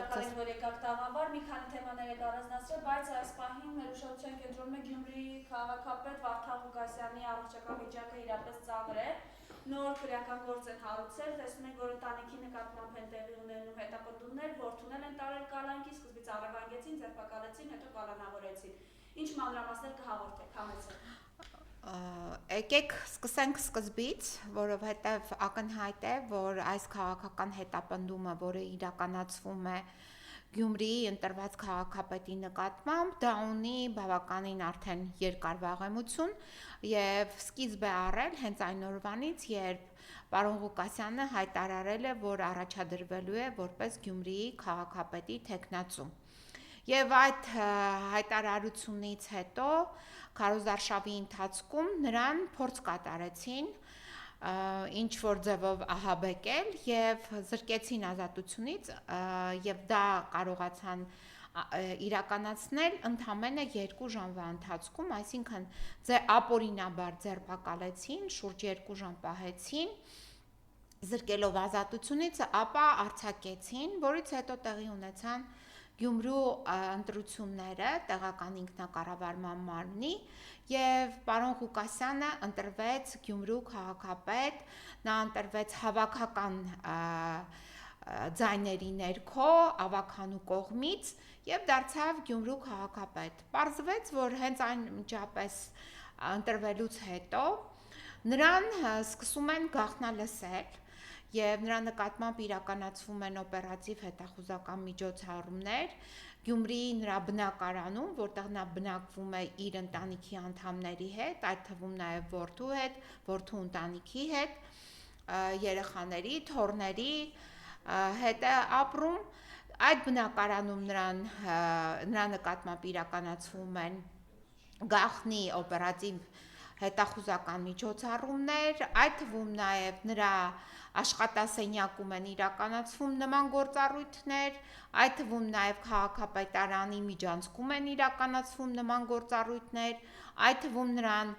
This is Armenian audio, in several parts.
Շնորհակալ եմ, որ եկաք տաղավար, մի քանի թեմաներ եք առանձնացրել, բայց այս պահին մեր ուշադրության կենտրոնում է Գյումրիի քաղաքապետ Վարդան Ղուկասյանի առողջական վիճակը իրապես ծանր է։ Նոր քրեական գործ են հարուցել, տեսնում ենք, որ ընտանիքի նկատմամբ են տեղի ունենում հետապնդումներ, որդուն են տարել կալանքի, սկզբից առևանգեցին, ձերբակալեցին, հետո կալանավորեցին։ Ինչ մանրամասներ կհաղորդեք, համեցեք։ Եկեք սկսենք սկզբից, որովհետև ակնհայտ է, որ այս քաղաքական հետապնդումը, որը իրականացվում է Գյումրիի ընտրված քաղաքապետի նկատմամբ, դա ունի բավականին արդեն երկար վաղեմություն եւ սկիզբ է առել հենց այն օրվանից, երբ պարոն Ղուկասյանը հայտարարել է, որ առաջադրվելու է որպես Գյումրիի քաղաքապետի թեկնածու։ Եվ այդ հայտարարությունից հետո քարոզարշավի ընթացքում նրան փորձ կատարեցին ինչ որ ձևով ահաբեկել եւ զրկեցին ազատությունից եւ դա կարողացան իրականացնել ընդամենը 2 ժամվա ընթացքում, այսինքն ապօրինաբար ձերբակալեցին, շուրջ 2 ժամ պահեցին, զրկելով ազատությունից, ապա արձակեցին, որից հետո տեղի ունեցան Գյումրու ընտրությունները տեղական ինքնակառավարման մարմնի եւ պարոն Ղուկասյանը ընտրվեց Գյումրու քաղաքապետ, նա ընտրվեց հավաքական ձայների ներքո, ավագանու կողմից եւ դարձավ Գյումրու քաղաքապետ։ Պարզվեց, որ հենց այն միջապես ընտրվելուց հետո նրան սկսում են գաղտնալսել եւ նրա նկատմամբ իրականացվում են օպերատիվ հետախուզական միջոցառումներ Գյումրիի նրա բնակարանում, որտեղ նա բնակվում է իր ընտանիքի անդամների հետ, այդ թվում նաեւ որդու հետ, որդու ընտանիքի հետ, երեխաների, թոռների հետ է ապրում, այդ բնակարանում նրա նկատմամբ իրականացվում են գաղտնի օպերատիվ հետախուզական միջոցառումներ, այդ թվում նաև նրա աշխատասենյակում են իրականացվում նման գործառույթներ, այդ թվում նաև քաղաքապետարանի միջանցքում են իրականացվում նման գործառույթներ, այդ թվում նրան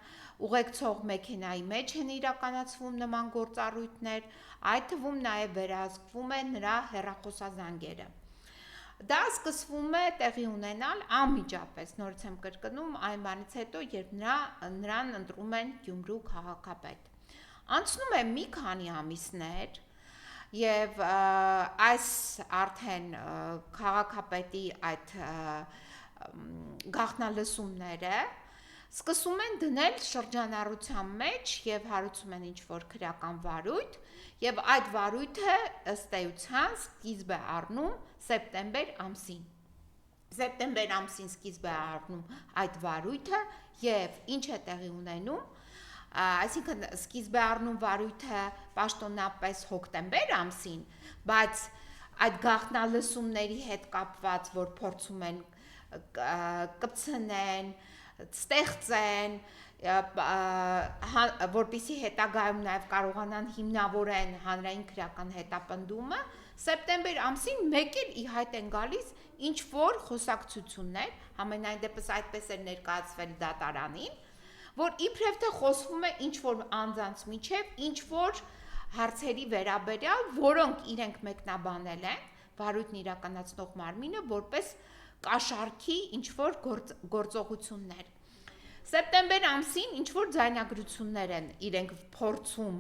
ուղեկցող մեքենայի մեջ են իրականացվում նման գործառույթներ, այդ թվում նաև վերահսկվում է նրա հեռախոսազանգերը։ Դա սկսվում է տեղի ունենալ անմիջապես, նորից եմ կրկնում, այն բանից հետո, երբ նրան ընտրում են Գյումրու քաղաքապետ։ Անցնում է մի քանի ամիսներ եւ այս արդեն քաղաքապետի այդ գաղտնալսումները սկսում են դնել շրջանառության մեջ եւ հարուցում են ինչ-որ քրեական վարույթ եւ այդ վարույթը ըստ էության սկիզբ է առնում սեպտեմբեր ամսին։ Սեպտեմբեր ամսին սկիզբ է առնում այդ վարույթը եւ ինչ է տեղի ունենում, այսինքն սկիզբ է առնում վարույթը պաշտոնապես հոկտեմբեր ամսին, բայց այդ գաղտնալսումների հետ կապված, որ փորձում են կպցնեն, ստեղծեն, որպեսզի հետագայում նաև կարողանան հիմնավորեն հանրային քրեական հետապնդումը, սեպտեմբեր ամսին մեկ էլ ի հայտ են գալիս ինչ որ խոսակցություններ, համենայն դեպս այդպես էր ներկայացվել դատարանին, որ իբրև թե խոսվում է ինչ որ անձանց միջև, ինչ որ հարցերի վերաբերյալ, որոնք իրենք մեկնաբանել են վարույթն իրականացնող մարմինը որպես կաշառքի ինչ որ գործողություններ։ Սեպտեմբեր ամսին ինչ որ ձայնագրություններ են իրենք փորձում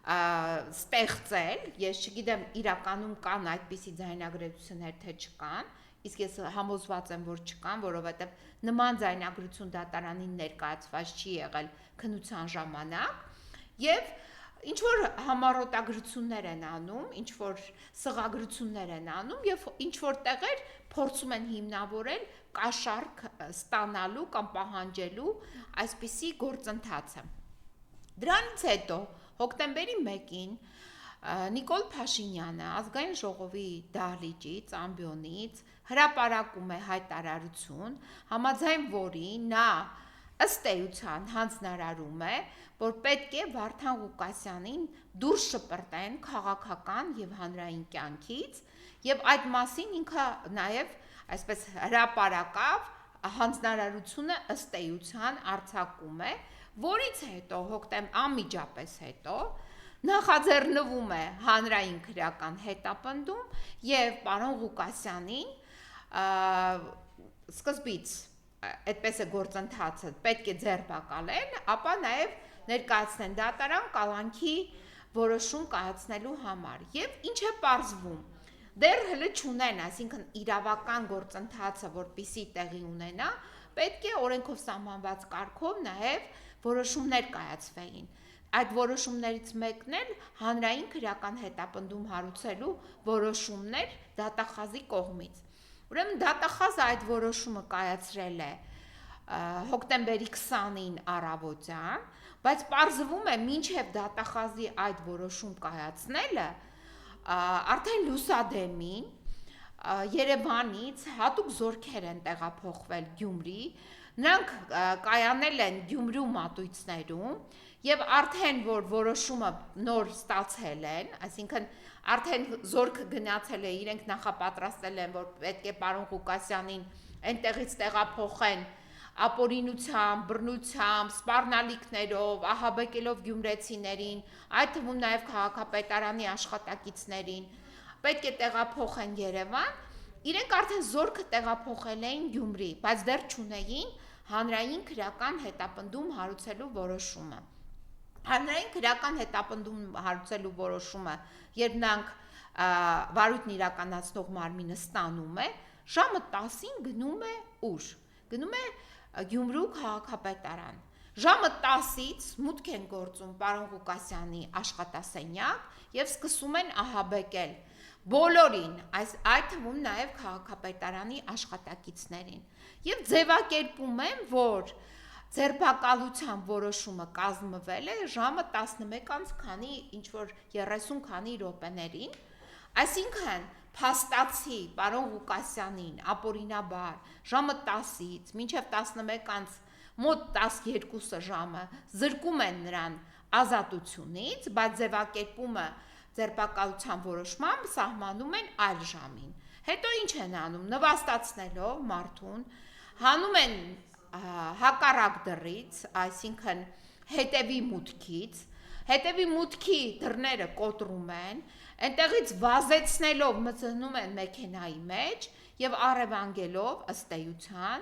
ստեղծել, ես չգիտեմ իրականում կան այդպիսի ձայնագրություններ թե չկան, իսկ ես համոզված եմ, որ չկան, որովհետև նման ձայնագրություն դատարանին ներկայացված չի եղել քննության ժամանակ, եւ ինչ որ համառոտագրություններ են անում, ինչ որ սղագրություններ են անում եւ ինչ որ տեղեր փորձում են հիմնավորել կաշառք ստանալու կամ պահանջելու այսպիսի գործընթացը։ Դրանից հետո հոկտեմբերի 1-ին Նիկոլ Փաշինյանը ազգային ժողովի դահլիճից, ամբիոնից հրապարակում է հայտարարություն, համաձայն որի նա ըստ էության հանձնարարում է, որ պետք է Վարդան Ղուկասյանին դուրս շպրտեն քաղաքական եւ հանրային կյանքից եւ այդ մասին ինքը նաեւ այսպես հրապարակավ հանձնարարությունը ըստ էության արձակում է, որից հետո անմիջապես հետո նախաձեռնվում է հանրային քրեական հետապնդում եւ պարոն Ղուկասյանին սկզբից այդպես է գործընթացը պետք է ձերբակալեն, ապա նաեւ ներկայացնեն դատարան կալանքի որոշում կայացնելու համար եւ ինչ է պարզվում դեռ հələ չունեն, այսինքն իրավական գործընթացը որպիսի տեղի ունենա, պետք է օրենքով սահմանված կարգով նաեւ որոշումներ կայացվեին։ Այդ որոշումներից մեկն էլ հանրային քրեական հետապնդում հարուցելու որոշումներ դատախազի կողմից։ Ուրեմն դատախազը այդ որոշումը կայացրել է հոկտեմբերի 20-ին առավոտյան, բայց պարզվում է մինչև դատախազի այդ որոշում կայացնելը արդեն լուսադեմին Երևանից հատուկ զորքեր են տեղափոխվել Գյումրի, նրանք կայանել են Գյումրու մատույցներում եւ արդեն որ որոշումը նոր ստացել են, այսինքն արդեն զորքը գնացել է, իրենք նախապատրաստել են, որ պետք է պարոն Ղուկասյանին այնտեղից տեղափոխեն ապօրինությամբ, բռնությամբ, սպառնալիքներով, ահաբեկելով գյումրեցիներին, այդ թվում նաև քաղաքապետարանի աշխատակիցներին, պետք է տեղափոխեն Երևան, իրենք արդեն զորքը տեղափոխել էին Գյումրի, բայց դեռ չունեին հանրային քրեական հետապնդում հարուցելու որոշումը։ Հանրային քրեական հետապնդում հարուցելու որոշումը, երբ նրանք վարույթն իրականացնող մարմինը ստանում է, ժամը 10-ին գնում է ուր։ Գնում է Գյումրու քաղաքապետարան։ Ժամը 10-ից մուտք են գործում պարոն Ղուկասյանի աշխատասենյակ եւ սկսում են ահաբեկել բոլորին, այդ թվում նաեւ քաղաքապետարանի աշխատակիցներին։ Եւ ձևակերպում են, որ ձերբակալության որոշումը կազմվել է ժամը 11-ից քանի ինչ որ 30 քանի րոպեներին, այսինքն փաստացի պարոն Ղուկասյանին ապօրինաբար ժամը 10-ից մինչև 11-ից մոտ 12-ը ժամը զրկում են նրան ազատությունից, բայց ձևակերպումը ձերբակալության որոշմամբ սահմանում են այլ ժամին։ Հետո ինչ են անում, նվաստացնելով մարդուն, հանում են հակառակ դռից, այսինքն հետևի մուտքի դռները կոտրում են, այնտեղից վազեցնելով մտցնում են մեքենայի մեջ եւ առևանգելով ըստ էության,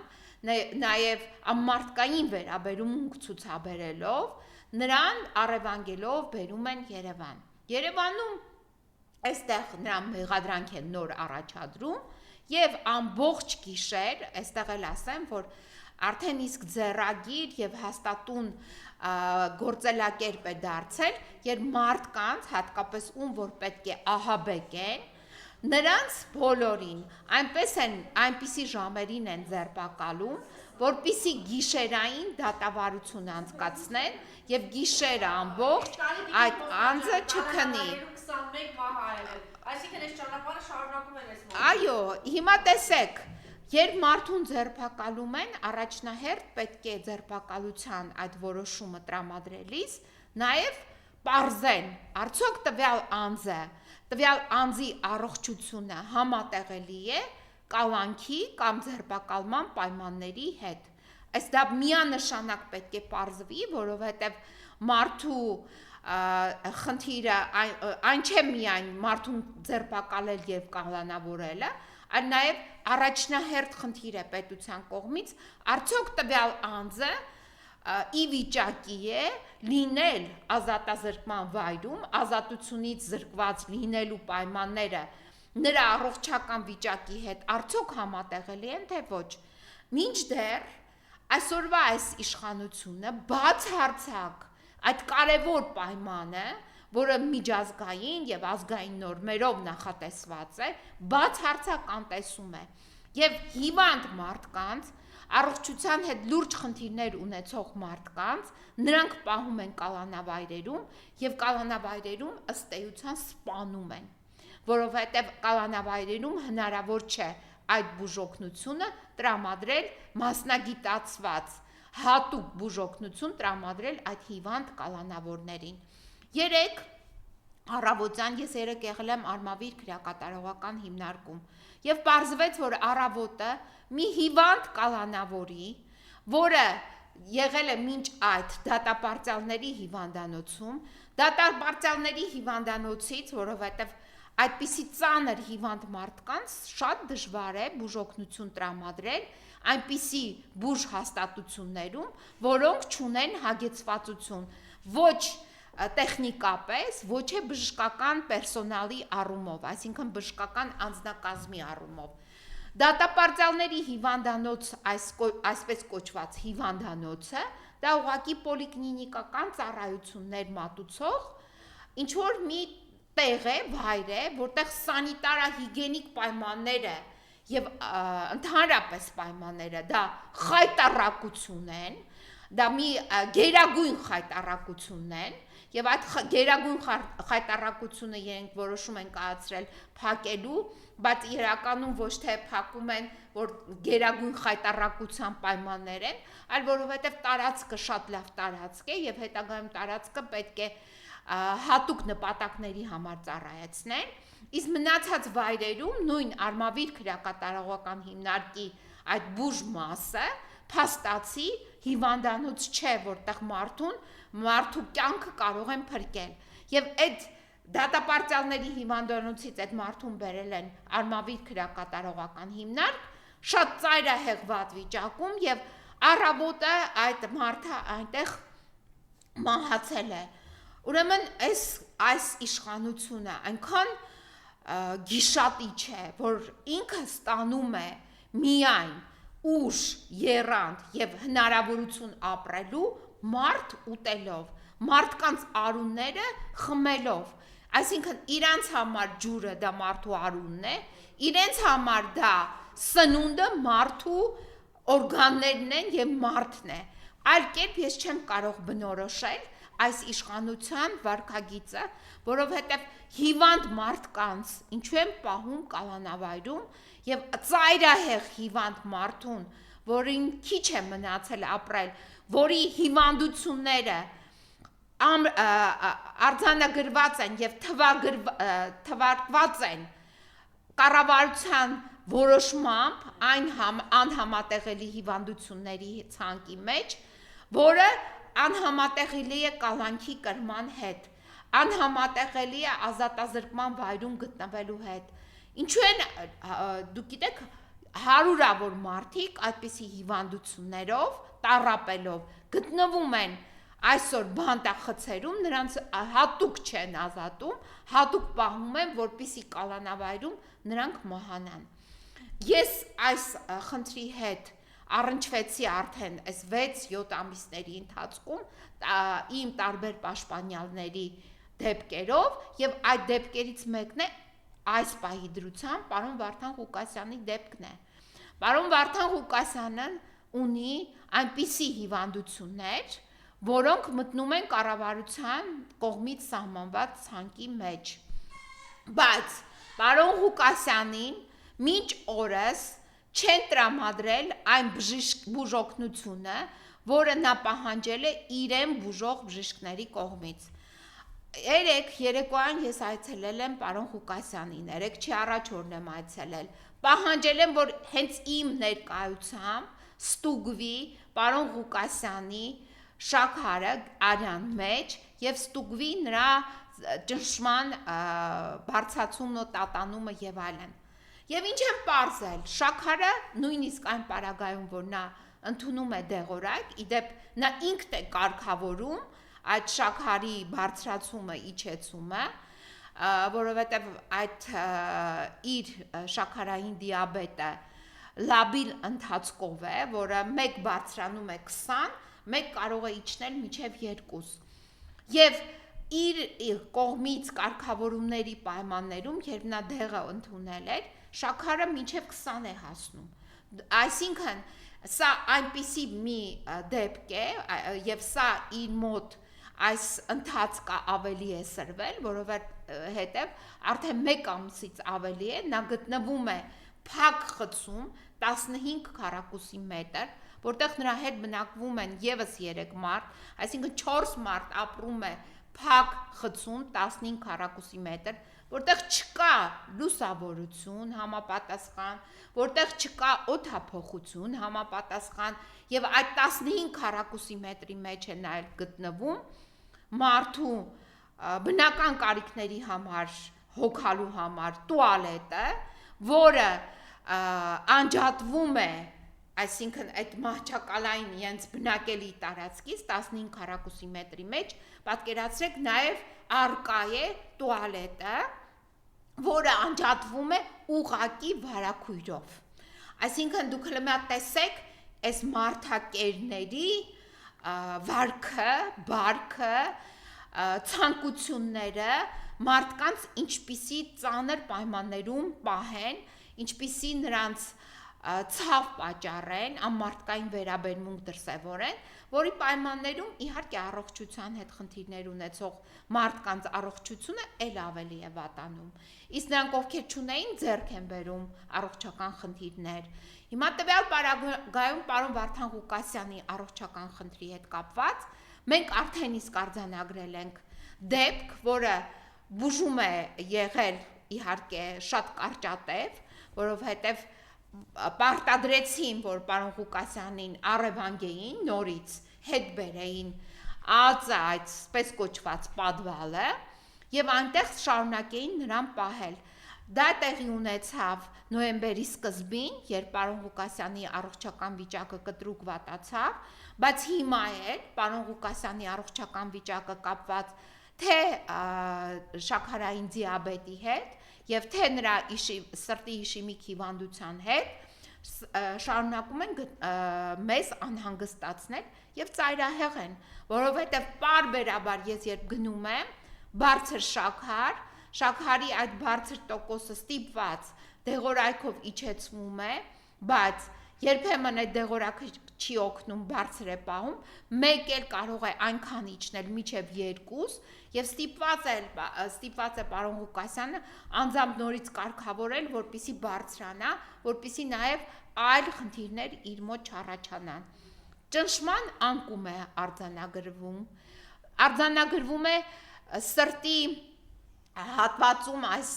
նաեւ ամարտկային վերաբերմունք ցուցաբերելով նրան առևանգելով բերում են Երևան։ Երևանում այստեղ նրան մեղադրանք են նոր առաջադրում եւ ամբողջ գիշեր, այստեղ էլ ասեմ, որ արդեն իսկ ձեռագիր եւ հաստատուն գործելակերպ է դարձել, երբ մարդկանց, հատկապես ում որ պետք է ահաբեկեն, նրանց բոլորին այնպիսի ժամերին են ձերբակալում, որպիսի գիշերային դատավարություն անցկացնեն եւ գիշերը ամբողջ այդ անձը չքնի։ 21 մահ արել։ Այսինքն այս ճանապարհը շարունակում են այս մարդը։ Այո, հիմա տեսեք, երբ մարդուն ձերբակալում են, առաջնահերթ պետք է ձերբակալության այդ որոշումը տրամադրելիս նաև պարզեն, արդյոք տվյալ անձի առողջությունը համատեղելի է կալանքի կամ ձերբակալման պայմանների հետ։ Այս դա միանշանակ պետք է պարզվի, որովհետև մարդու խնդիրը այն չէ միայն մարդուն ձերբակալել եւ կալանավորելը, այլ նաեւ առաջնահերթ խնդիր է պետության կողմից, արդյոք տվյալ անձը ի վիճակի է լինել ազատազրկման վայրում, ազատությունից զրկված լինելու պայմանները նրա առողջական վիճակի հետ արդյոք համատեղելի են, թե ոչ։ Մինչդեռ այսօրվա այս իշխանությունը բացարձակ այդ կարևոր պայմանը, որը միջազգային եւ ազգային նորմերով նախատեսված է, բացարձակ անտեսում է եւ հիվանդ մարդկանց, առողջության հետ լուրջ խնդիրներ ունեցող մարդկանց նրանք պահում են կալանավայրերում եւ կալանավայրերում ըստ էության սպանում են, որովհետեւ կալանավայրերում հնարավոր չէ այդ բուժօգնությունը տրամադրել մասնագիտացված հատուկ բուժօգնություն տրամադրել այդ հիվանդ կալանավորներին։ Երեկ առավոտյան ես եղել եմ Արմավիր քրեակատարողական հիմնարկում եւ պարզվեց, որ առավոտը մի հիվանդ կալանավորի, որը եղել է մինչ այդ դատապարտյալների հիվանդանոցում, դատապարտյալների հիվանդանոցից, որովհետև այդպիսի ծանր հիվանդ մարդկանց շատ դժվար է բուժօգնություն տրամադրել այնպիսի բուժ հաստատություններում, որոնք չունեն հագեցվածություն ոչ տեխնիկապես, ոչ է բժշկական պերսոնալի առումով, այսինքն բժշկական անձնակազմի առումով։ Դատապարտյալների հիվանդանոց, այսպես կոչված հիվանդանոցը, դա ուղղակի պոլիկլինիկական ծառայություններ մատուցող ինչ որ մի տեղ է, վայր է, որտեղ սանիտարահիգիենիկ պայմանները եւ ընդհանրապես պայմանները դա խայտառակություն են, դա մի գերագույն խայտառակությունն են եւ այդ գերագույն խայտառակությունը իրենք որոշում են կայացրել փակելու, բայց իրականում ոչ թե փակում են, որ գերագույն խայտառակության պայմաններ են, այլ որովհետեւ տարածքը շատ լավ տարածք է եւ հետագայում տարածքը պետք է հատուկ նպատակների համար ծառայեցնեն, իսկ մնացած վայրերում նույն Արմավիր քրեակատարողական հիմնարկի այդ բուժ մասը փաստացի հիվանդանոց չէ, որտեղ մարդու կյանքը կարող են փրկել եւ այդ դատապարտյալների հիվանդանոցից այդ մարդուն բերել են Արմավիր քրեակատարողական հիմնարկ շատ ծայրահեղված վիճակում եւ առավոտը այդ մարդը այնտեղ մահացել է։ Ուրեմն այս իշխանությունը այնքան գիշատի չէ, որ ինքը ստանում է միայն ուժ, եռանդ եւ հնարավորություն ապրելու մարդ ուտելով, մարդկանց արունները խմելով, այսինքն իրանց համար ջուրը դա մարդու արունն է, իրենց համար դա սնունդը մարդու օրգաններն են եւ մարդն է, այլ կերպ ես չեմ կարող բնորոշել այս իշխանության վարքագիծը, որովհետև հիվանդ մարդկանց ինչու են պահում կալանավայրում եւ ծայրահեղ հիվանդ մարդուն, որին քիչ է մնացել ապրել, որի հիվանդությունները արձանագրված են եւ թվարկված են կառավարության որոշմամբ այն անհամատեղելի հիվանդությունների ցանկի մեջ, որը անհամատեղելի է կալանքի կրման հետ, անհամատեղելի է ազատազրկման վայրում գտնվելու հետ։ Ինչու են դուք գիտեք հարյուրավոր մարդիկ այդպիսի հիվանդություններով, տառապելով գտնվում են այսօր բանտախցերում, նրանց հատուկ չեն ազատում, հատուկ պահում են, որպեսզի կալանավայրում նրանք մահանան։ Ես այս խնդրի հետ առնչվեցի արդեն այս 6-7 ամիսների ընթացքում իմ տարբեր պաշտպանյալների դեպքերով եւ այդ դեպքերից մեկն է այս պահի դրությամբ պարոն Վարդան Ղուկասյանի դեպքն է։ Պարոն Վարդան Ղուկասյանը ունի այնպիսի հիվանդություններ, որոնք մտնում են կառավարության կողմից սահմանված ցանկի մեջ։ Բայց պարոն Ղուկասյանին մինչ օրս չեն տրամադրել այն բուժօգնությունը, որը նա պահանջել է իրեն բուժող բժիշկների կողմից։ Երեկոյան ես այցելել եմ պարոն Ղուկասյանին, 3 չի առաջ օրն եմ այցելել, պահանջել եմ, որ հենց իմ ներկայությամբ ստուգվի պարոն Ղուկասյանի շաքարը արյան մեջ եւ ստուգվի նրա ճնշման բարձրացումն ու տատանումը եւ այլն։ Եվ ինչ եմ պարզել, շաքարը նույնիսկ այն պարագայում, որ նա ընդունում է դեղորայք, իդեպ նա ինքն է կարգավորում այդ շաքարի բարձրացումը, իջեցումը, որովհետև այդ իր շաքարային դիաբետը լաբիլ ընթացքով է, որը մեկ բարձրանում է 20, մեկ կարող է իջնել մինչև 2։ Եվ իր կողմից կարգավորումների պայմաններում, երբ նա դեղը ընդունել էր, շաքարը մինչև 20 է հասնում։ Այսինքն, սա այնպիսի մի դեպք է, եւ սա իր մոտ այս ընթացքը ավելի է սրվել, որովհետև արդեն 1 ամսից ավելի է, նա գտնվում է փակ խցում 15 քառակուսի մետր, որտեղ նրա հետ բնակվում են եւս 3 մարդ, այսինքն 4 մարդ ապրում է փակ խցում 15 քառակուսի մետր, որտեղ չկա լուսավորություն համապատասխան, որտեղ չկա օդափոխություն համապատասխան եւ այդ 15 քառակուսի մետրի մեջ է նաեւ գտնվում մարդու բնական կարիքների համար հոգալու համար տուալետը, որը անջատվում է, այսինքն այդ մահճակալային իրենց բնակելի տարածքից 15 քառակուսի մետրի մեջ, պատկերացրեք նաև արկա է տուալետը, որը անջատվում է ուղակի վարակույրով։ Այսինքն դուք հլմա տեսեք այս մարդակերների վարքը, բարքը, ցանկությունները մարդկանց ինչպիսի ծանր պայմաններում պահեն, ինչպիսի նրանց ցավ պատճառեն, անմարդկային վերաբերմունք դրսևորեն, որի պայմաններում իհարկե առողջության հետ խնդիրներ ունեցող մարդկանց առողջությունը ել ավելի է վատանում։ Իսկ նրանք ովքեր չունեին ձեռք են բերում առողջական խնդիրներ։ Հիմա տվյալ պարագայում պարոն Վարդան Ղուկասյանի առողջական խնդրի հետ կապված մենք արդեն իսկ արձանագրել ենք դեպք, որը բուժում է եղել իհարկե շատ կարճատև, որովհետև պարտադրեցին, որ պարոն Ղուկասյանին առևանգեին, նորից հետ բերեին ԱԾ այդ սպես կոչված պատվալը եւ այնտեղ շարունակեին նրան պահել։ Դա տեղի ունեցավ նոյեմբերի սկզբին, երբ պարոն Ղուկասյանի առողջական վիճակը կտրուկ վատացավ, բայց հիմա էլ պարոն Ղուկասյանի առողջական վիճակը կապված թե շաքարային դիաբետի հետ եւ թե նրա սրտի իշեմիկ հիվանդության հետ շարունակում են մեզ անհանգստացնել եւ ծայրահեղ են, որովհետեւ պարբերաբար ես երբ գնում եմ բարձր շաքարի այդ բարձր տոկոսը ստիպված դեղորայքով իջեցվում է, բայց երբեմն այդ դեղորայքը չի օգնում, բարձր է պահում, մեկ էլ կարող է այնքան իջնել մինչև 2 եւ ստիպված է պարոն Ղուկասյանը անձամբ նորից կարգավորել, որպիսի բարձրանա, որպիսի նաեւ այլ խնդիրներ իր մոտ չառաջանան։ Ճնշման անկում է արձանագրվում է սրտի հատվածում այս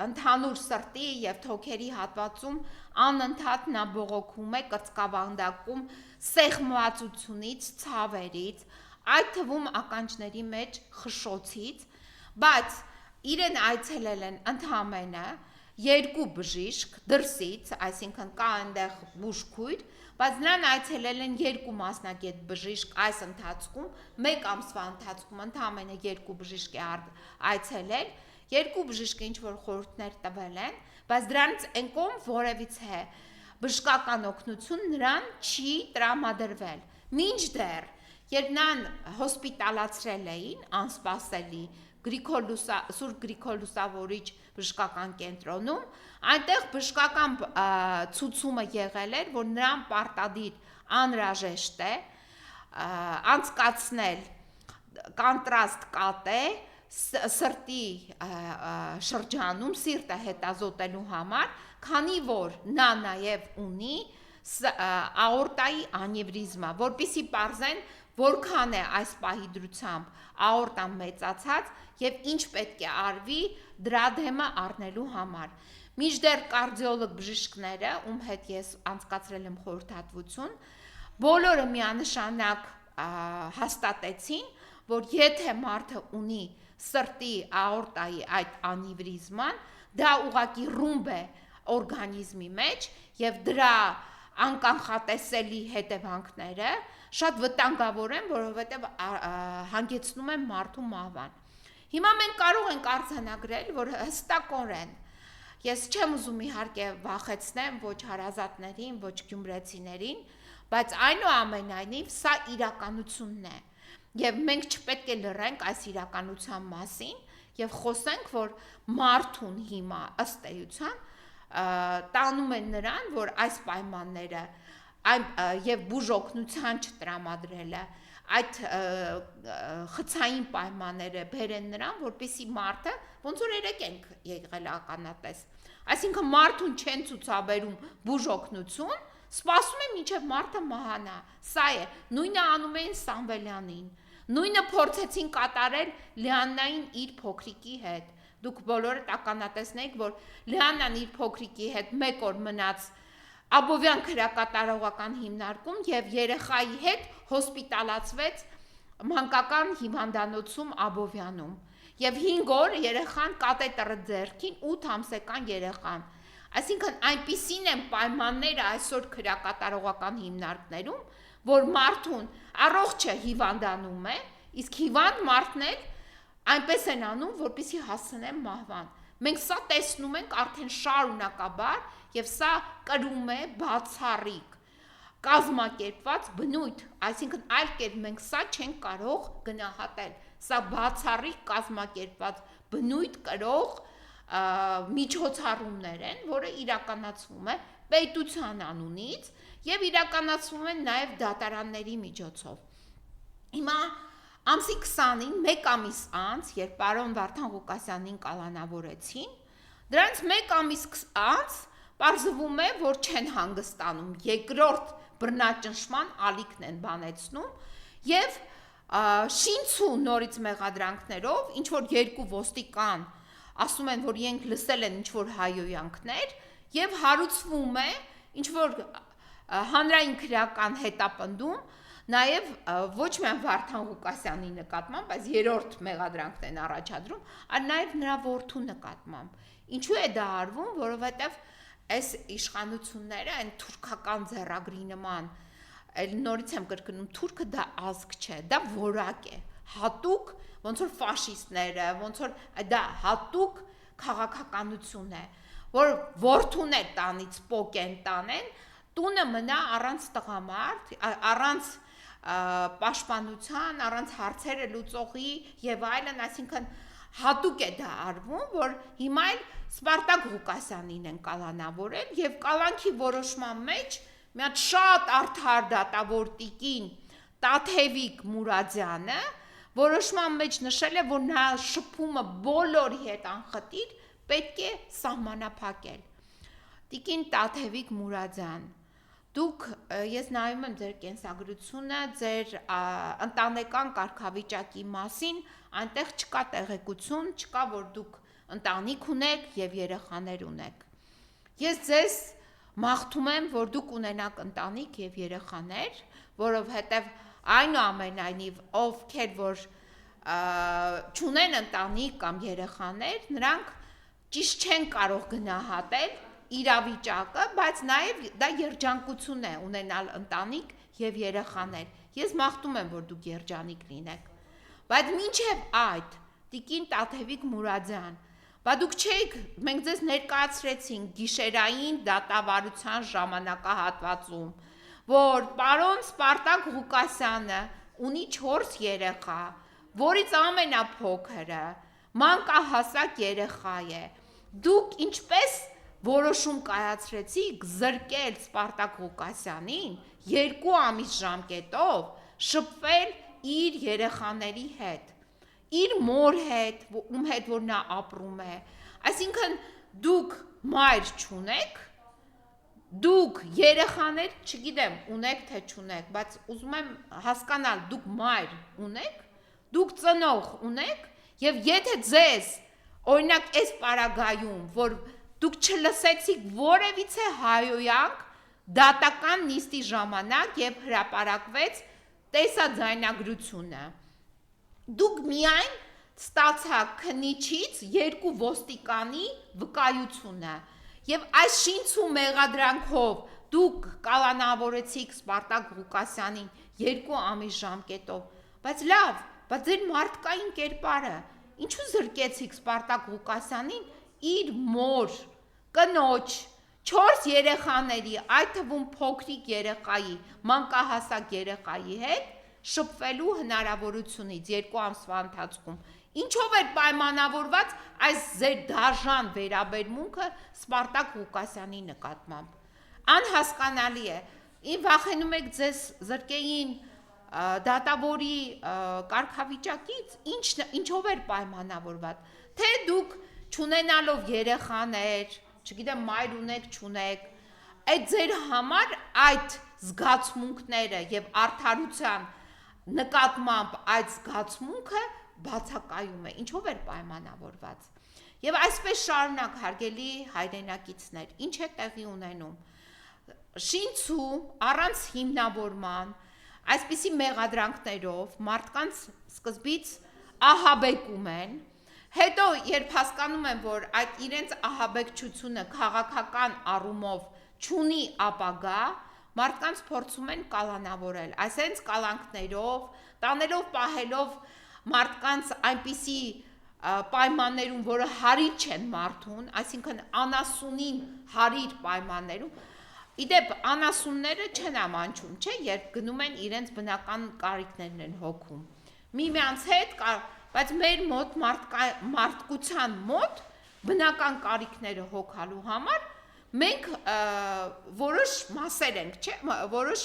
ընդհանուր սրտի եւ թոքերի հատվածում անընդհատ նա բողոքում է, կրծքավանդակում սեղմվածությունից, ցավերից, այդ թվում ականջների մեջ խշշոցից, բայց իրեն այցելել են ընդհանրապես 2 բժիշկ դրսից, այսինքն կա այնտեղ բուժքույր, բայց նրան այցելել են 2 մասնագետ բժիշկ այս ընթացքում, 1 ամսվա ընթացքում ընդհանրապես 2 բժիշկ է այցելել, 2 բժիշկը ինչ-որ խորհուրդներ տվել են, բայց դրանից ընկոմ որևիցե բժշկական օգնություն նրան չի տրամադրվել։ Մինչդեռ, երբ նրան հոսպիտալացրել էին, անսպասելի Սուրբ Գրիգոր Լուսավորիչ բժշկական կենտրոնում, այնտեղ բժշկական ցուցումը եղել էր, որ նրան պարտադիր անհրաժեշտ է անցկացնել կանտրաստ կատե սրտի շրջանում սիրտը հետազոտելու համար, քանի որ նա նաև ունի աորտայի անևրիզմա, որպեսզի պարզեն որքան է այս պահի դրությամբ աորտան մեծացած եւ ինչ պետք է արվի դրա դեմը առնելու համար։ Մինչդեռ կարդիոլոգ բժիշկները, ում հետ ես անցկացրել եմ խորհրդատվություն, բոլորը միանշանակ հաստատեցին, որ եթե մարդը ունի սրտի աորտայի այդ անևրիզման, դա ուղղակի ռումբ է օրգանիզմի մեջ եւ դրա անկանխատեսելի հետևանքները շատ վտանգավոր են, որովհետեւ հանգեցնում են մարդու մահվան։ Հիմա մենք կարող ենք արձանագրել, որ հստակորեն ես չեմ ուզում իհարկե վախեցնեմ ոչ հարազատներին, ոչ գյումրեցիներին, բայց այնուամենայնիվ սա իրականությունն է։ Եվ մենք չպետք է լռենք այս իրականության մասին եւ խոսենք, որ մարդուն հիմա ըստ էության տանում են նրան, որ այս պայմանները եւ բուժօգնության չտրամադրելը այդ խցային պայմանները բերեն նրան, որպեսի մարդը ոնց որ երեք ենք եղել ականատես, այսինքն մարդուն չեն ցուցաբերում բուժօգնություն, Սպասում եմ մինչև մարդը մահանա։ Սա է, նույնը անում էին Սամվելյանին։ Նույնը փորձեցին կատարել Լիաննային իր փոքրիկի հետ։ Դուք բոլորը տականատեսնեիք, որ Լիաննան իր փոքրիկի հետ մեկ օր մնաց Աբովյան քրեակատարողական հիմնարկում եւ երեխայի հետ հոսպիտալացվեց մանկական հիվանդանոցում Աբովյանում եւ 5 օր երեխան կատետերը ձեռքին 8 ամսական երեխան, այսինքն այնպիսին են պայմանները այսօր քրեակատարողական հիմնարկներում, որ մարդուն առողջը հիվանդանում է, իսկ հիվանդ մարդն էլ այնպես են անում, որպեսզի հասցնեն մահվան։ Մենք սա տեսնում ենք արդեն շարունակաբար եւ սա կրում է բացառիկ կազմակերպված բնույթ, այսինքն այլ կերպ մենք սա չենք կարող գնահատել, սա բացառիկ կազմակերպված բնույթ կրող միջոցառումներ են, որը իրականացվում է պետության անունից եւ իրականացվում են նաեւ դատարանների միջոցով։ Հիմա ամսի 20-ին, մեկ ամիս անց, երբ պարոն Վարդան Ղուկասյանին կալանավորեցին, դրանից մեկ ամիս անց պարզվում է, որ չեն հանգստանում, երկրորդ բռնաճնշման ալիքն են բանեցնում եւ շինցու նորից մեղադրանքներով, ինչ որ երկու ոստիկան ասում են, որ իրենք լսել են ինչ որ հայոյանքներ եւ հարուցվում է ինչ որ հանրային քրեական հետապնդում Նաև ոչ միայն Վարդան Ղուկասյանի նկատմամբ, բայց երրորդ մեղադրանքն են առաջադրում, այլ նաև նրա որդու նկատմամբ։ Ինչու է դա արվում, որովհետև այս իշխանությունները այն թուրքական ձեռագրի նման, այլ նորից եմ կրկնում, թուրքը դա ազգ չէ, դա որակ է, հատուկ, ոնց որ ֆաշիստները, ոնց որ դա հատուկ քաղաքականություն է, որ որդուն է տանից պոկեն տանեն, տունը մնա առանց տղամարդ, առանց պաշտպանության, առանց հարցերը լուծողի եւ այլն, այսինքն հատուկ է դա արվում, որ հիմա էլ Սպարտակ Ղուկասյանին են կալանավորել եւ կալանքի որոշման մեջ մի հատ շատ արդար դատավոր տիկին Տաթևիկ Մուրադյանը որոշման մեջ նշել է, որ նա շփումը բոլորի հետ անխտիր պետք է սահմանափակել։ Տիկին Տաթևիկ Մուրադյան, դուք, ես նայում եմ ձեր կենսագրությունը, ձեր ընտանեկան կարգավիճակի մասին, այնտեղ չկա տեղեկություն, չկա, որ դուք ընտանիք ունեք եւ երեխաներ ունեք։ Ես ձեզ մաղթում եմ, որ դուք ունենաք ընտանիք եւ երեխաներ, որովհետեւ այնուամենայնիվ ովքեր որ չունեն ընտանիք կամ երեխաներ, նրանք ճիշտ չեն կարող գնահատել իրավիճակը, բայց նաև դա երջանկություն է ունենալ ընտանիք եւ երեխաներ։ Ես մաղթում եմ, որ դուք երջանիկ լինեք։ Բայց մինչև այդ, տիկին Տաթևիկ Մուրադյան, բա դուք չեք, մենք ձեզ ներկայացրեցինք գիշերային դատավարության ժամանակահատվածում, որ պարոն Սպարտակ Ղուկասյանը ունի 4 երեխա, որից ամենափոքրը մանկահասակ երեխա է։ Դուք ինչպես որոշում կայացրեցիք զրկել Սպարտակ Ղուկասյանին 2 ամիս ժամկետով շփվել իր երեխաների հետ, իր մոր հետ, ում հետ որ նա ապրում է։ Այսինքն դուք մայր չունեք, դուք երեխաներ, չգիտեմ, ունեք թե չունեք, բայց ուզում եմ հասկանալ, դուք մայր ունեք, դուք ծնող ունեք, եւ եթե ձեզ օրինակ այս պարագայում, որ դուք չլսեցիք որևիցե հայոյանք դատական նիստի ժամանակ եւ հրապարակվեց տեսաձայնագրությունը։ Դուք միայն ստացաք քննիչից 2 ոստիկանի վկայությունը եւ այս շինցու մեղադրանքով դուք կալանավորեցիք Սպարտակ Ղուկասյանին 2 ամիս ժամկետով, բայց լավ, բայց ձեր մարդկային կերպարը ինչու զրկեցիք Սպարտակ Ղուկասյանին իր մոր կնոջ 4 երեխաների, այդ թվում փոքրիկ երեխայի, մանկահասակ երեխայի հետ շփվելու հնարավորությունից 2 ամսվա ընթացքում։ Ինչով էր պայմանավորված այս ձեր դաժան վերաբերմունքը Սպարտակ Ղուկասյանի նկատմամբ։ Անհասկանալի է։ Ին վախենում եք ձեզ զրկեին դատավորի կարգավիճակից, ինչով էր պայմանավորված։ Թե դուք չունենալով երեխաներ, չգիտեմ, մայր ունեք, չունեք, այդ ձեր համար այդ զգացմունքները եւ արդարության նկատմամբ այդ զգացմունքը բացակայում է, ինչով էր պայմանավորված։ Եվ այսպես շարունակ հարգելի հայրենակիցներ, ինչ է տեղի ունենում։ Շինցու առանց հիմնավորման, այսպիսի մեղադրանքներով մարդկանց սկզբից ահաբեկում են, հետո երբ հասկանում են, որ այդ իրենց ահաբեկչությունը քաղաքական առումով չունի ապագա, մարդկանց փորձում են կալանավորել, այսենց կալանքներով, տանելով պահելով մարդկանց այնպիսի պայմաններում, որը հարիր չեն մարդուն, այսինքն անասունին հարիր պայմաններում, իդեպ անասունները չեն ամանչում, չէ, երբ գնում են իրենց բնական կարիքներն են հոգում, միմյանց հետ, բայց մեր մոտ մարդկության մոտ բնական կարիքները հոգալու համար մենք որոշ մասեր ենք, չէ, որոշ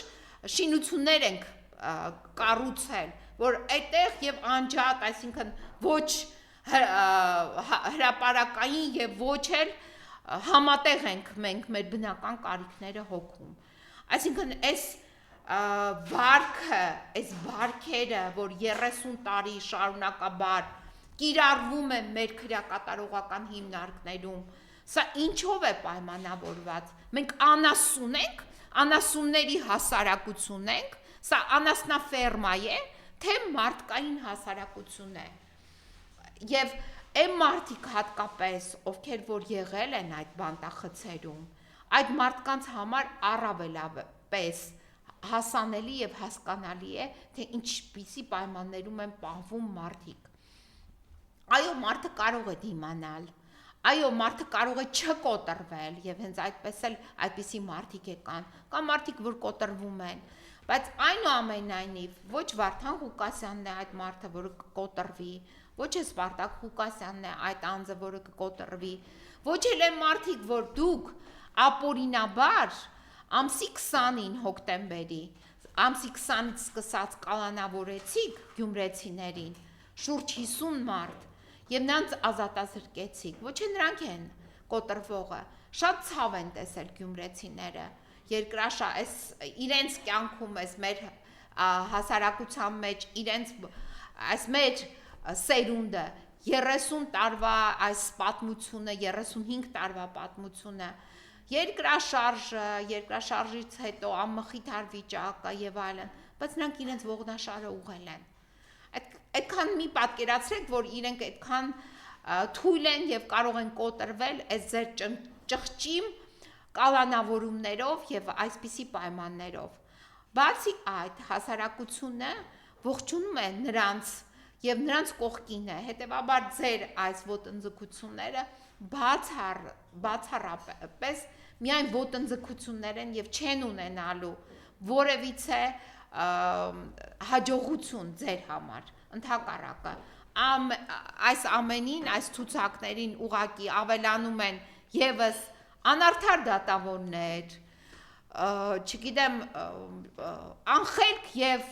շինություններ ենք կառուցել, որ այդտեղ եւ անջատ, այսինքն ոչ հրապարակային եւ ոչ էլ համատեղ ենք մենք մեր բնական կարիքները հոգում։ Այսինքն այս վարքը, այս վարքերը, որ 30 տարի շարունակաբար կիրառվում է մեր քրեակատարողական հիմնարկներում, սա ինչով է պայմանավորված։ Մենք անասուն ենք, անասունների հասարակություն ենք, սա անասնաֆերմա է, թե մարդկային հասարակություն է։ Եվ այն մարդիկ հատկապես, ովքեր որ եղել են այդ բանտախցերում, այդ մարդկանց համար առավելապես հասանելի եւ հասկանալի է, թե ինչպիսի պայմաններում են պահվում մարդիկ։ Այո, մարդը կարող է դիմանալ, այո, մարդը կարող է չկոտրվել եւ հենց այդպես էլ այդպիսի մարդիկ կան, կամ մարդիկ որ կոտրվում են, բայց այնուամենայնիվ ոչ Վարդան Ղուկասյանն է այդ մարդը, որը կկոտրվի, ոչ է Սպարտակ Ղուկասյանն է այդ անձը, որը կկոտրվի, ոչ էլ է մարդիկ, որ դուք ապօրինաբար ամսի 20-ին հոկտեմբերի, ամսի 20-ից սկսած կալանավորեցիք գյումրեցիներին, շուրջ 50 մարդ, եւ նրանց ազատազրկեցիք, ոչ է նրանք են կոտրվողը, շատ ցավ են տեսել գյումրեցիները, երկրաշա, իրենց կյանքում, մեր հասարակության մեջ, իրենց այս մեր սերունդը 30 տարվա այս պատմությունը, 35 տարվա պատմությունը, երկրաշարժից հետո անմխիթար վիճակը եւ այլն, բայց նրանք իրենց ողնաշարը ուղղել են։ Այդքան մի պատկերացրեք, որ իրենք այդքան թույլ են եւ կարող են կոտրվել այս ձեր ճղճիմ կալանավորումներով եւ այսպիսի պայմաններով։ Բացի այդ, հասարակությունը ողջունում է նրանց եւ նրանց կողքին է, հետեւաբար ձեր այս ոտնձգությունները բացառապես միայն ոտնձգություններ են եւ չեն ունենալու որևիցե հաջողություն ձեր համար, ընդհակառակը այս ամենին, այս ցուցակներին ուղակի ավելանում են եւս անարդար դատավորներ, չգիտեմ, անխելք եւ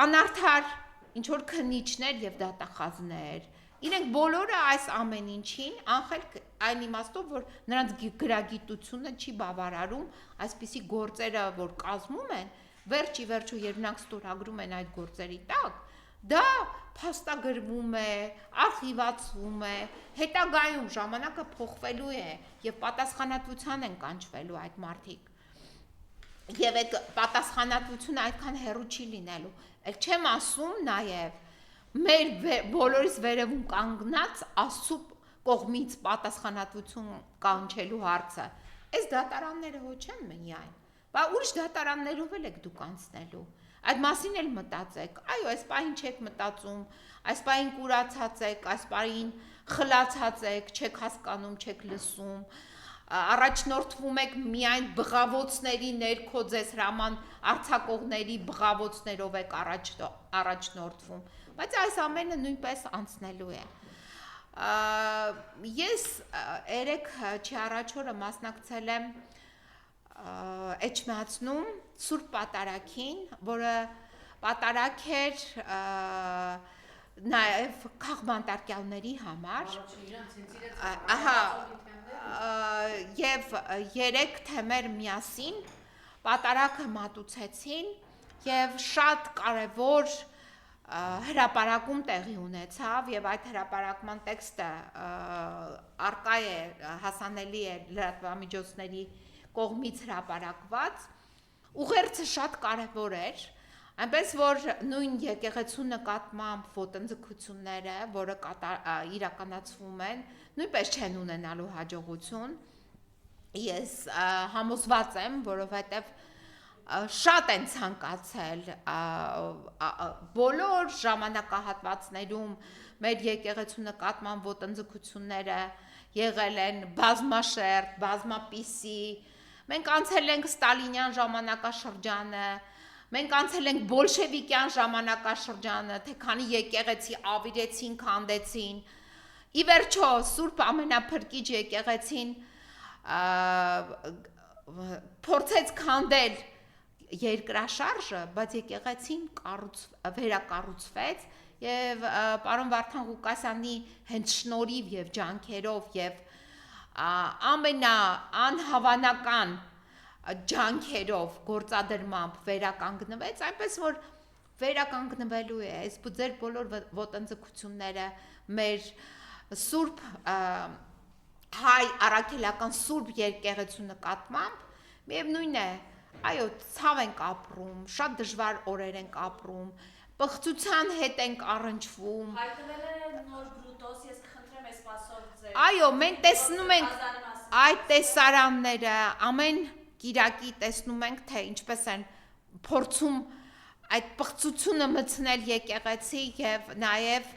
անարդար ինչ որ քննիչներ եւ դատախազներ, իրենք բոլորը այս ամեն ինչին անխելք այն իմաստով, որ նրանց գրագիտությունը չի բավարարում այսպիսի գործերը, որ կազմում են, վերջի վերջո երբ նրանք ստորագրում են այդ գործերի տակ, դա փաստագրվում է, արխիվացվում է, հետագայում ժամանակը փոխվելու է եւ պատասխանատվության են կանչվելու այդ մարդիկ։ Եվ այդ պատասխանատվությունը այդքան հեռու չի լինելու։ Էլ չեմ ասում նաև մեր բոլորիս վերևում կանգնած Աստծո կողմից պատասխանատվություն կանչելու հարցը։ Այս դատարանները ոչ են միայն, բայց ուրիշ դատարաններով էլ եք դուք անցնելու։ Այդ մասին էլ մտածեք։ Այո, այս պահին չեք մտածում, այս պահին կուրացած եք, այս պահին խլացած եք, չեք հասկանում, չեք լսում, առաջնորդվում եք միայն բղավոցների ներքո ձեզ հրաման արձակողների բղավոցներով եք առաջնորդվում, բայց այս ամենը նույնպես անցնելու է։ Ես երեք չի առաջ օրը մասնակցել եմ Էջմիածնում Սուրբ Պատարագին, որը պատարագ էր նաև քաղբանտարկյալների համար եւ 3 թեմեր միասին պատարակը մատուցեցին եւ շատ կարեւոր հրապարակում տեղի ունեցավ եւ այդ հրապարակման տեքստը արկա է հասանելի է լրատվամիջոցների կողմից հրապարակված ուղերձը շատ կարեւոր էր այնպես որ նույն եկեղեցու նկատմամբ ոտնձգությունները որը իրականացվում են նույնպես չեն ունենալու հաջողություն ես համոզված եմ որովհետեւ շատ են ցանկացել բոլոր ժամանակահատվածներում մեր եկեղեցու նկատմամբ ոտնձգությունները եղել են բազմաշերտ, բազմապիսի, մենք անցել ենք ստալինյան ժամանակաշրջանը, մենք անցել ենք բոլշևիկյան ժամանակաշրջանը, թե քանի եկեղեցի ավիրեցին, քանդեցին, ի վերջո Սուրբ ամենափրկիչ եկեղեցին փորձեց քանդել երկրաշարժը, բայց եկեղեցին վերակառուցվեց եւ պարոն Վարդան Ղուկասյանի հենց շնորհիվ եւ ջանքերով եւ ամենաանհավանական ջանքերով գործադրմամբ վերականգնվեց, այնպես որ վերականգնվելու է այս ձեր բոլոր ոտնձգությունները մեր սուրբ հայ առաքելական սուրբ եկեղեցու նկատմամբ միևնույն է այո, ցավ ենք ապրում, շատ դժվար օրեր ենք ապրում, պղծության հետ ենք առնչվում։ Հայտնվել է նոր բրուտոս, ես կխնդրեմ այս մասով ձեր։ Այո, մենք տեսնում ենք այդ տեսարանները, ամեն կիրակի տեսնում ենք, թե ինչպես են փորձում այդ պղծությունը մտցնել եկեղեցի եւ նաեւ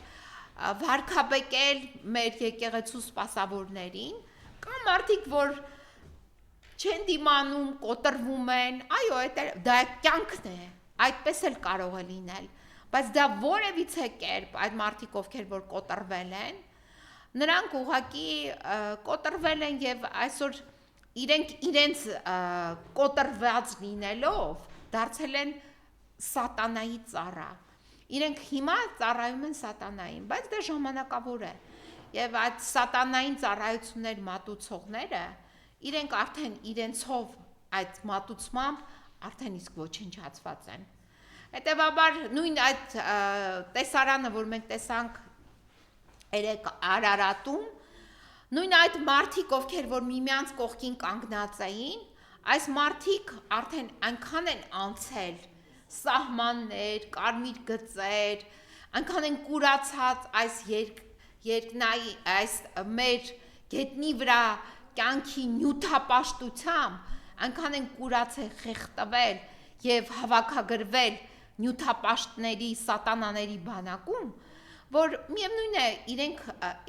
վարկաբեկել մեր եկեղեցու սպասավորներին, կամ մարդիկ, որ չեն դիմանում, կոտրվում են, այո, դա կյանքն է, այդպես էլ կարող է լինել, բայց դա որևիցե կերպ այդ մարդիկ, ովքեր որ կոտրվել են, նրանք ուղղակի կոտրվել են եւ այսօր իրենց կոտրված լինելով դարձել են սատանայի ծառա։ Իրենք հիմա ծառայում են սատանային, բայց դա ժամանակավոր է։ Եվ այդ սատանային ծառայություններ մատուցողները իրենք արդեն իրենցով այդ մատուցմամբ արդեն իսկ ոչնչացված են։ Հետևաբար նույն այդ տեսարանը, որ մենք տեսանք երեք Արարատում, նույն այդ մարդիկ, ովքեր որ միմյանց կողքին կանգնած էին, այս մարդիկ արդեն այնքան են անցել սահմաններ, կարմիր գծեր, այնքան են կուրացած այս երկնայի, այս մեր գետնի վրա կյանքի նյութապաշտությամբ, այնքան են կուրացել, խեղտվել եւ հավաքագրվել նյութապաշտների, սատանաների բանակում, որ միևնույն է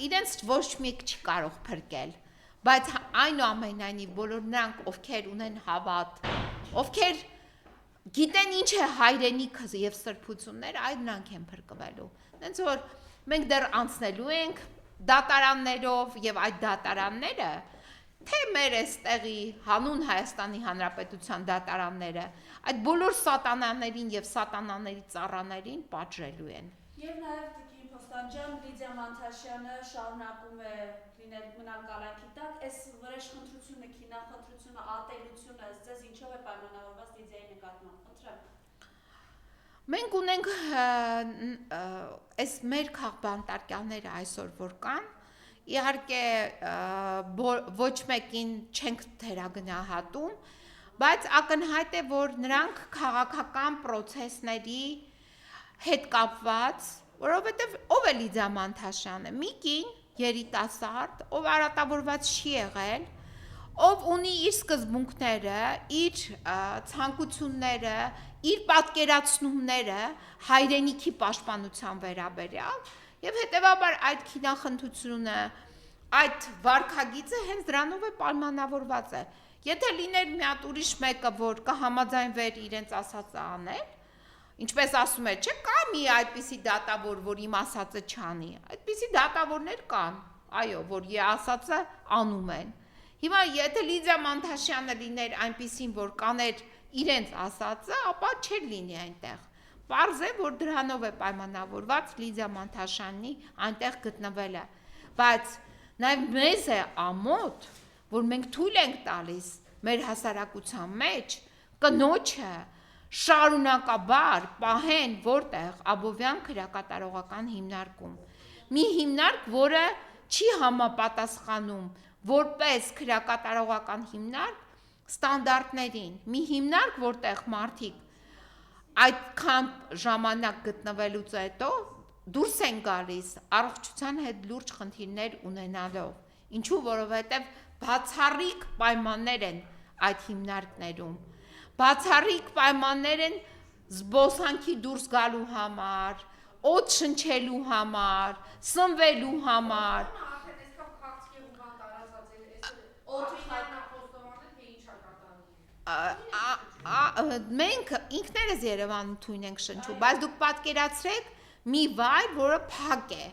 իրենց ոչ մեկ չի կարող փրկել, բայց այնուամենայնիվ բոլոր նրանք, ովքեր ունեն հավատ, ովքեր գիտեն ինչ է հայրենիքը եւ սրբությունները, այդ նրանք են փրկվելու։ Հենց որ մենք դեռ անցնելու ենք դատարաններով եւ այդ դատարանները թե մեր այստեղի հանուն Հայաստանի Հանրապետության դատարանները այդ բոլոր սատանաներին եւ սատանաների ծառաներին պատժելու են։ Եվ նաեւ Տիկին Փոստանջան Լիդիա Մանթաշյանը շարունակում է լինել մնալ կալանքի տակ, այս վրեժխնդրությունը, քինախնդրությունը, ատելությունը ձեզ ինչով է պայմանավորված Լիդիայի նկատմամբ, խնդրեմ։ Մենք ունենք այս մեր քաղբանտարկյալները այսօր որ կան, իհարկե ոչ մեկին չենք թերագնահատում, բայց ակնհայտ է, որ նրանք քաղաքական պրոցեսների հետ կապված, որովհետև ով է Լիդիա Մանթաշյանը, մի կին երիտասարդ, ով արատավորված չի եղել, ով ունի իր սկզբունքները, իր ցանկությունները, իր պատկերացումները հայրենիքի պաշտպանության վերաբերյալ եւ հետեւաբար այդ քինախնդրությունը, այդ վարքագիծը հենց դրանով է պայմանավորված է։ Եթե լիներ մի հատ ուրիշ մեկը, որ կհամաձայնվեր իրենց ասածը անել, ինչպես ասում է, չէ՞ կա մի այդպիսի դատավոր, որ իմ ասածը չանի։ Այդպիսի դատավորներ կան, այո, որ իր ասածը անում են։ Հիմա եթե Լիդիա Մանթաշյանը լիներ այնպիսին, որ կաներ իրենց ասածը, ապա չէր լինի այնտեղ։ Պարզ է, որ դրանով է պայմանավորված Լիդիա Մանթաշյանի այնտեղ գտնվելը, բայց նաև մեզ է ամոթ, որ մենք թույլ ենք տալիս մեր հասարակության մեջ կնոջը շարունակաբար պահեն որտեղ Աբովյան քրեակատարողական հիմնարկում, մի հիմնարկ, որը չի համապատասխանում որպես քրեակատարողական հիմնարկ ստանդարտներին, մի հիմնարկ, որտեղ մարդիկ այդքան ժամանակ գտնվելուց հետո դուրս են գալիս առողջության հետ լուրջ խնդիրներ ունենալով, ինչու, որովհետև բացառիկ պայմաններ են այդ հիմնարկներում, բացառիկ պայմաններ են զբոսանքի դուրս գալու համար, օդ շնչելու համար, սնվելու համար, մենք ինքներս Երևանում թույն ենք շնչում, բայց դուք պատկերացրեք մի վայր, որը փակ է,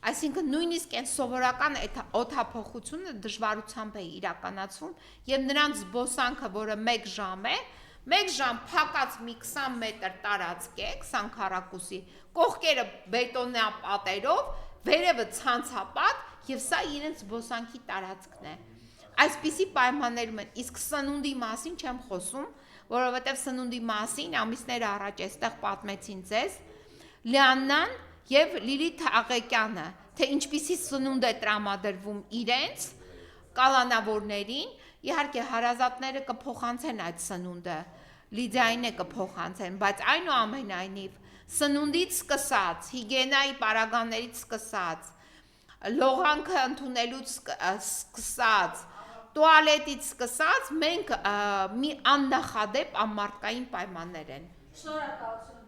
այսինքն նույնիսկ այն սովորական օդափոխությունը դժվարությամբ է իրականացվում եւ նրանց զբոսանքը, որը 1 ժամ է, 1 ժամ փակած մի 20 մետր տարածք է, 20 քառակուսի, կողքերը բետոնյա պատերով, վերևը ցանցապատ եւ սա իրենց զբոսանքի տարածքն է։ Այսպիսի պայմաններում են, իսկ սնունդի մասին չեմ խոսում, որովհետև սնունդի մասին ամիսներ առաջ այստեղ պատմեցին ձեզ Լիաննան եւ Լիլիթ Աղեկյանը, թե ինչպիսի սնունդ է տրամադրվում իրենց կալանավորներին, իհարկե հարազատները կփոխանցեն այդ սնունդը, Լիդիային է կփոխանցեն, բայց այնուամենայնիվ սնունդից սկսած, հիգիենայի պարագաներից սկսած, լողանքը ընդունելուց սկսած, տուալետից սկսած մենք մի աննախադեպ ամմարտկային պայմաններ են։ Շնորհակալություն։